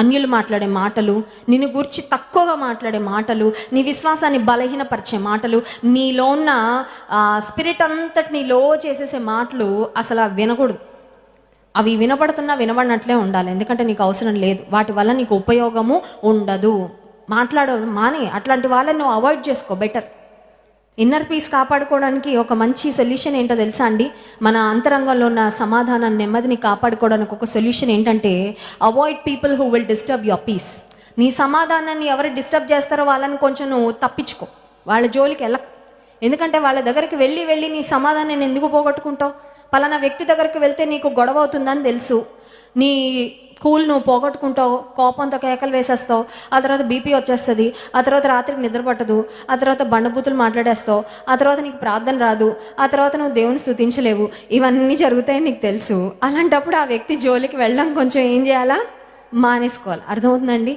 అన్యులు మాట్లాడే మాటలు, నిన్ను గురించి తక్కువగా మాట్లాడే మాటలు, నీ విశ్వాసాన్ని బలహీనపరిచే మాటలు, నీలో ఉన్న స్పిరిట్ అంతటిని లో చేసేసే మాటలు అసలు వినకూడదు. అవి వినపడుతున్నా వినబడినట్లే ఉండాలి, ఎందుకంటే నీకు అవసరం లేదు, వాటి వల్ల నీకు ఉపయోగము ఉండదు. మాట్లాడడం మానే, అట్లాంటి వాళ్ళని నువ్వు అవాయిడ్ చేసుకో, బెటర్. ఇన్నర్ పీస్ కాపాడుకోవడానికి ఒక మంచి సొల్యూషన్ ఏంటో తెలుసా అండి? మన అంతరంగంలో ఉన్న సమాధానాన్ని, నెమ్మదిని కాపాడుకోవడానికి ఒక సొల్యూషన్ ఏంటంటే, avoid people who will disturb your peace. నీ సమాధానాన్ని ఎవరు డిస్టర్బ్ చేస్తారో వాళ్ళని కొంచెం నువ్వు తప్పించుకో, వాళ్ళ జోలికి వెళ్ళకు. ఎందుకంటే వాళ్ళ దగ్గరికి వెళ్ళి నీ సమాధానాన్ని ఎందుకు పోగొట్టుకుంటావు? పలానా వ్యక్తి దగ్గరికి వెళ్తే నీకు గొడవ అవుతుందని తెలుసు, నీ కూల్ నువ్వు పోగొట్టుకుంటావు, కోపంతో కేకలు వేసేస్తావు, ఆ తర్వాత బీపీ వచ్చేస్తుంది, ఆ తర్వాత రాత్రికి నిద్ర పట్టదు, ఆ తర్వాత బండబూతులు మాట్లాడేస్తావు, ఆ తర్వాత నీకు ప్రార్థన రాదు, ఆ తర్వాత నువ్వు దేవుని స్తుతించలేవు. ఇవన్నీ జరుగుతాయని నీకు తెలుసు. అలాంటప్పుడు ఆ వ్యక్తి జోలికి వెళ్ళడం కొంచెం ఏం చేయాలా? మానేసుకోవాలి. అర్థమవుతుందండి?